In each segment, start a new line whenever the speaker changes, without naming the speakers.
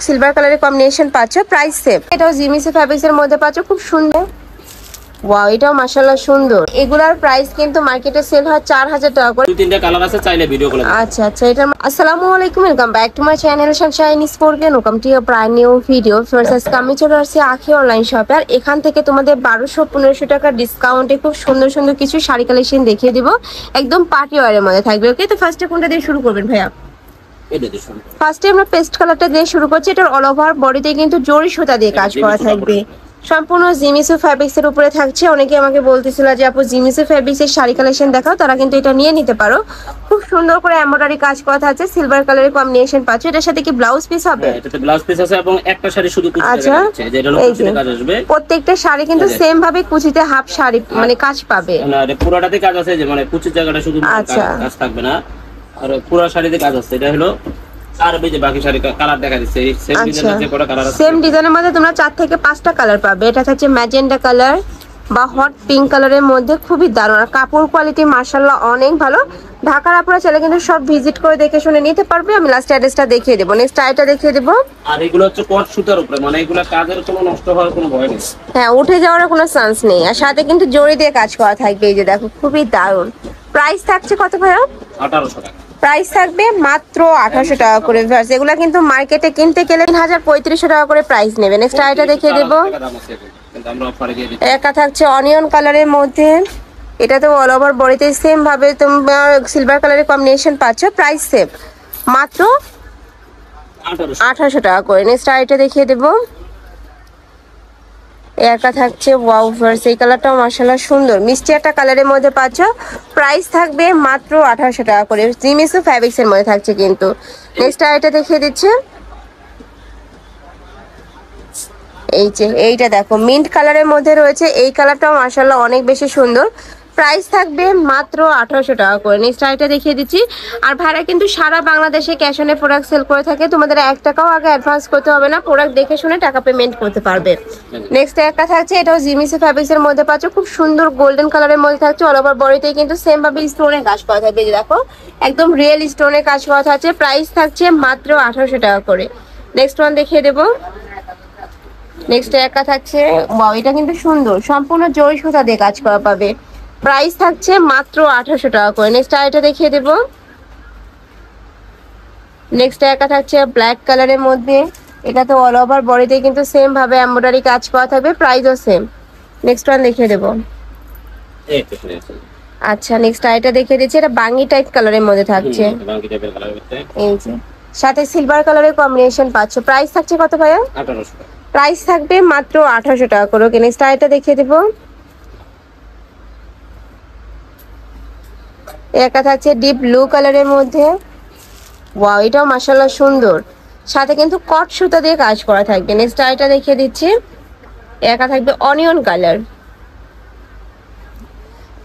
Silver কালারের combination পাচ্ছ, price same. এটাও জিমিচু ফ্যাব্রিক্স এর মধ্যে পাচ্ছ, খুব সুন্দর। ওয়াও, এটাও মাশাআল্লাহ সুন্দর। এগুলার প্রাইস কিন্তু মার্কেটে সেল হয় 4000 টাকা করে।
দুই তিনটা কালার আছে, চাইলে ভিডিও কল।
আচ্ছা আচ্ছা, এটা আসসালামু আলাইকুম, welcome back to my channel Sunshine sports, welcome to a brand new video. First আমি চলে আসছি আখি অনলাইন শপে, আর এখান থেকে তোমাদের 1200-1500 টাকা ডিসকাউন্টে খুব সুন্দর সুন্দর কিছু শাড়ি কালেকশন দেখিয়ে দিব, একদম পার্টি ওয়্যারের মধ্যে থাকবে। ওকে, তো ফার্স্টে কোনটা দিয়ে শুরু করবেন ভাইয়া? ফার্স্টে আমরা পেস্ট কালারটা দিয়ে শুরু করছি। এটার অল ওভার বডিতে কিন্তু জরি সুতা দিয়ে কাজ করা থাকবে, সম্পূর্ণ জিমিচু ফ্যাব্রিক্স এর উপরে থাকছে। অনেকে আমাকে বলতেছিল যে আপু জিমিচু ফ্যাব্রিক্স এর শাড়ি কালেকশন দেখাও, তারা কিন্তু এটা নিয়ে নিতে পারো। খুব সুন্দর করে এমব্রয়ডারি কাজ করা আছে, সিলভার কালারের কম্বিনেশন পাচ্ছ। এটার সাথে কি ব্লাউজ পিস হবে?
এটাতে ব্লাউজ পিস আছে এবং একটা শাড়ি শুধু কুচিতে কাজ আছে, যেটা হলো কুচিতে কাজ আসবে।
প্রত্যেকটা শাড়ি কিন্তু সেম ভাবে কুচিতে হাফ শাড়ি মানে কাজ পাবে
না, এটা পুরোটাতে কাজ আছে, যে মানে কুচির জায়গাটা শুধু কাজ থাকবে না, আর পুরো শাড়িতে কাজ আছে। এটা হলো আর যে বাকি শাড়ি কালার দেখা দিচ্ছে সেম ডিজাইনের, যে কোটা কালার আছে সেম
ডিজাইনের মধ্যে তোমরা 4 থেকে 5টা কালার পাবে। এটা হচ্ছে ম্যাজেন্ডা কালার বা হট পিঙ্ক কালারের মধ্যে, খুবই দারুণ। আর কাপড় কোয়ালিটি মাশাআল্লাহ অনেক ভালো। ঢাকার আপনারা চাইলে কিন্তু সব ভিজিট করে দেখে শুনে নিতে পারবে। আমি লাস্ট অ্যাড্রেসটা দেখিয়ে দেবো, নেক্সট আইটা দেখিয়ে দেবো।
আর এগুলো হচ্ছে কট সুতার উপরে, মানে এগুলো কাজের কোনো নষ্ট হওয়ার কোনো ভয় নেই।
হ্যাঁ, উঠে যাওয়ার কোনো চান্স নেই। আর সাথে কিন্তু জড়ি দিয়ে কাজ করা থাকবে, এই যে দেখো, খুবই দারুণ। প্রাইস থাকছে কত ভাইয়া?
1800 টাকা।
প্রাইস থাকবে মাত্র 1800 টাকা করে। এগুলা কিন্তু মার্কেটে কিনতে গেলে 3500 টাকা করে প্রাইস নেবে। নেক্সট আইটা দেখিয়ে দেবো। একটা থাকছে অনিয়ন কালারের মধ্যে, এটা তো অল ওভার বডিতে সেম ভাবে তোমার সিলভার কালারের কম্বিনেশন পাচ্ছ, প্রাইস সেম মাত্র 1800 টাকা করে। নেক্সট আইটা দেখিয়ে দেবো। একা থাকছে ওয়াও ভার্স, এই কালারটাও মাশাআল্লাহ সুন্দর, মিষ্টি একটা কালারের মধ্যে পাচ্ছ। প্রাইস থাকবে মাত্র 1800 টাকা করে। জিমিচু ফ্যাব্রিক্স এর মধ্যে থাকছে কিন্তু। নেক্সট আইটা দেখিয়ে দিচ্ছে, এই যে এইটা দেখো, মিন্ট কালারের মধ্যে রয়েছে। এই কালারটাও মাশাআল্লাহ অনেক বেশি সুন্দর। প্রাইস থাকবে মাত্র 1800 টাকা করে। নেক্সট আইটা দেখিয়ে দিচ্ছি। আর ভাড়া কিন্তু সারা বাংলাদেশে ক্যাশ অনে প্রোডাক্ট সেল করে থাকে, তোমাদের 1 টাকাও আগে অ্যাডভান্স করতে হবে না, প্রোডাক্ট দেখে শুনে টাকা পেমেন্ট করতে পারবে। নেক্সট একটা থাকছে, এটাও জিমিচু ফ্যাব্রিক্স এর মধ্যে পাচ্ছ, খুব সুন্দর গোল্ডেন কালারের মধ্যে থাকছে। অল ওভার বডিতে কিন্তু সেম ভাবে স্টোনে কাজ করা থাকবে, এই দেখো একদম রিয়েল স্টোনে কাজ করা থাকছে। প্রাইস থাকছে মাত্র 1800 টাকা করে। নেক্সট ওয়ান দেখিয়ে দেবো। নেক্সট একা থাকছে, ওয়াও এটা কিন্তু সুন্দর, সম্পূর্ণ জরি সুতা দিয়ে কাজ করা পাবে। প্রাইস থাকছে মাত্র 1800 টাকা করে। নেক্সট আইটা দেখিয়ে দেবো। নেক্সট একা থাকছে ব্ল্যাক কালারের মধ্যে, এটা তো অল ওভার বডিতে কিন্তু সেম ভাবে এমব্রয়ডারি কাজ করা থাকবে, প্রাইসও সেম। নেক্সট ওয়ান দেখিয়ে দেবো। আচ্ছা, নেক্সট আইটা দেখিয়ে দিচ্ছি। এটা বাঙ্গি টাইপ কালারের মধ্যে থাকছে, এই যে সাথে সিলভার কালারের কম্বিনেশন পাচ্ছ। প্রাইস থাকছে কত ভাইয়া?
1800 টাকা।
প্রাইস থাকবে মাত্র 1800 টাকা করে। ওকে, নেক্সট আইটা দেখিয়ে দেব। একটা থাকছে ডিপ ব্লু কালারের মধ্যে, ওয়াও এটাও মাশাআল্লাহ সুন্দর, সাথে কিন্তু কট সুতা দিয়ে কাজ করা থাকবে। নেক্সট আইটা দেখিয়ে দিচ্ছি। একা থাকবে অনিয়ন কালার।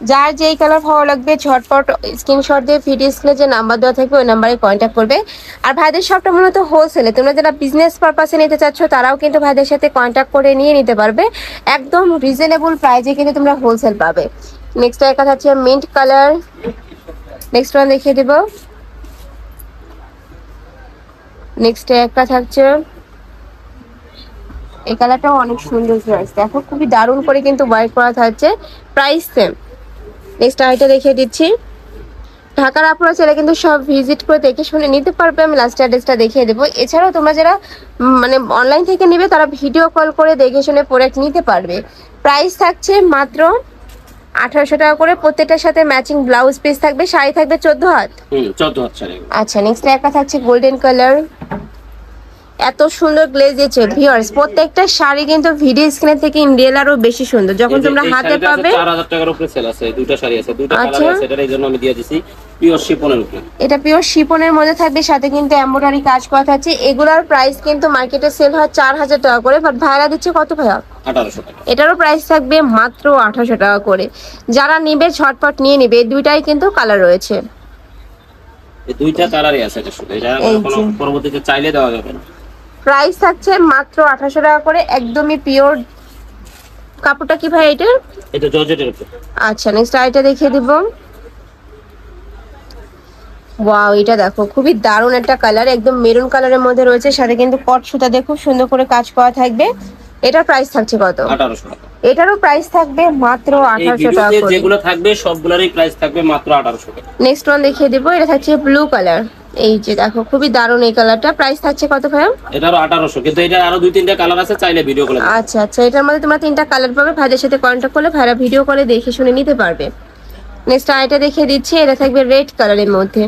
যার যেই কালার ভালো লাগবে ঝটপট স্ক্রিনশট দিয়ে ভিডিও স্ক্রিনে যে নাম্বার দেওয়া থাকবে ওই নাম্বারে কন্ট্যাক্ট করবে। আর ভাইদের সবটা মূলত হোলসেলে, তোমরা যারা বিজনেস পারপাসে নিতে চাচ্ছ তারাও কিন্তু ভাইদের সাথে কন্ট্যাক্ট করে নিয়ে নিতে পারবে, একদম রিজনেবল প্রাইসে কিন্তু তোমরা হোলসেল পাবে। নেক্সট একটা থাকছে মিন্ট কালার। নেক্সট ওয়ান দেখিয়ে দেব। নেক্সট একটা থাকছে, এই কালারটাও অনেক সুন্দর, দেখো খুবই দারুণ করে কিন্তু ওয়াইট করা থাকছে, প্রাইস সেম। নেক্সট আইটা দেখিয়ে দিচ্ছি। ঢাকার আপনারা চাইলে কিন্তু সব ভিজিট করে দেখে শুনে নিতে পারবে, আমি লাস্ট অ্যাড্রেসটা দেখিয়ে দেবো। এছাড়াও তোমরা যারা মানে অনলাইন থেকে নিবে তারা ভিডিও কল করে দেখে শুনে প্রোডাক্ট নিতে পারবে। প্রাইস থাকছে মাত্র 1800 টাকা করে। প্রত্যেকটার সাথে ম্যাচিং ব্লাউজ পিস থাকবে, শাড়ি থাকবে 14 হাত।
14 হাত শাড়ি।
আচ্ছা, নেক্সট একটা থাকছে গোল্ডেন কালার, এত সুন্দর গ্লেজ দিয়েছে ভিউয়ার্স। প্রত্যেকটা শাড়ি কিন্তু ভিডিও স্ক্রিনে থেকে ইন্ডিয়াল আরো বেশি সুন্দর, যখন তোমরা হাতে পাবে।
4000 টাকার উপরে সেল আছে, দুটো শাড়ি আছে, দুটো কালার আছে, এটার জন্য আমি দিয়ে দিছি পিওর শিফনের উপরে। এটা পিওর শিফনের মধ্যে থাকবে, সাথে কিন্তু এমব্রয়ডারি কাজ করা থাকছে। এগুলার প্রাইস কিন্তু মার্কেটে সেল হয় 4000 টাকা করে, বাট ভাইরা দিচ্ছে কত ভাইয়া? 1800 টাকা।
এটারও প্রাইস থাকবে মাত্র 1800 টাকা করে। যারা নিবে ঝটপট নিয়ে নিবে, দুইটাই কিন্তু কালার রয়েছে,
এই দুইটা কালারই আছে, এটা শুধু এটা কোনো পরবর্তীতে চাইলে দেওয়া যাবে না।
প্রাইস থাকছে মাত্র 1800 টাকা করে, একদমই পিওর। কাপড়টা কি ভাই এটা?
এটা জর্জেটের উপর।
আচ্ছা, নেক্সট আইটা দেখিয়ে দিব। ওয়াও, এটা দেখো খুবই দারুণ একটা কালার, একদম মেরুন কালারের মধ্যে রয়েছে, সাথে কিন্তু কট সুতা দিয়ে খুব সুন্দর করে কাজ করা থাকবে। এটার প্রাইস থাকছে কত?
1800 টাকা।
এটারও প্রাইস থাকবে মাত্র 1800 টাকা করে।
যেগুলো থাকবে সবগুলোরই প্রাইস থাকবে মাত্র 1800 টাকা।
নেক্সট ওয়ান দেখিয়ে দেবো, এটা থাকছে ব্লু কালার। এই যে দেখো খুবই দারুণ এই কালারটা, প্রাইস থাকছে কত ভাই?
এটারও 1800, কিন্তু এটা আরো 2-3টা কালার আছে, চাইলে ভিডিও কলে।
আচ্ছা আচ্ছা, এটার মধ্যে তোমরা 3টা কালার পাবে, ভাইদের সাথে কন্ট্যাক্ট করলে ভাইরা ভিডিও কলে দেখে শুনে নিতে পারবে। নেক্সট আইটা দেখিয়ে দিচ্ছি, এটা থাকবে রেড কালারের মধ্যে,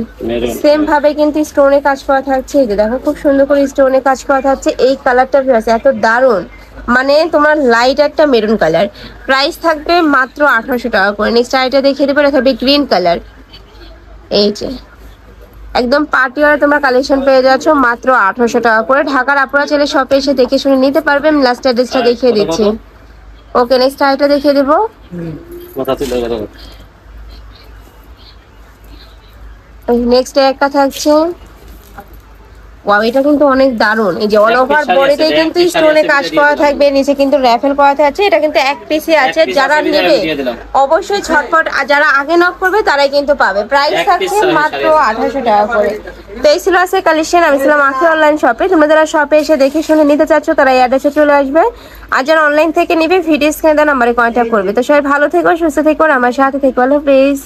সেম ভাবে কিন্তু স্টোনে কাজ করা থাকছে। এই যে দেখো খুব সুন্দর করে স্টোনে কাজ করা থাকছে। এই কালারটা এত দারুণ, মানে তোমার লাইট একটা মেরুন কালার, প্রাইস থাকবে মাত্র 1800 টাকা করে। নেক্সট আইটা দেখিয়ে দেবো, এটা থাকবে গ্রিন কালার। এই যে একদম পার্টি ওয়ারে তোমরা কালেকশন পেয়ে যাচ্ছ মাত্র 1800 টাকা করে। ঢাকার আপনারা চাইলে শপে এসে দেখে শুনে নিতে পারবেন। লাস্ট অ্যাড্রেসটা দেখিয়ে দিচ্ছি। ওকে, নেক্সট আইটা দেখিয়ে দেবো। নেক্সট একটা থাকছে, ওয়াও এটা কিন্তু অনেক দারুণ। এই যে অল ওভার বডিতে কিন্তু স্টোনে কাজ করা থাকবে, নিচে কিন্তু র‍্যাফেল করা থাকছে। এটা কিন্তু এক পিসই আছে, যারা নেবে অবশ্যই ছটফট, আর যারা আগে নক করবে তারাই কিন্তু পাবে। প্রাইস থাকছে মাত্র 1800 টাকা করে। তো এই ছিল আছে কালেকশন। আমি ছিলাম আখি অনলাইন শপে। তোমরা যারা শপে এসে দেখে শুনে নিতে চাচ্ছ তারা এই অ্যাড্রেসে চলে আসবে, আর যারা অনলাইন থেকে নিবে ভিডিও স্ক্রিনে দেওয়া নম্বরে কন্ট্যাক্ট করবে। তো সবাই ভালো থেকো, সুস্থ থেকো, আমার সাথে থেকো। আল্লাহ হাফেজ।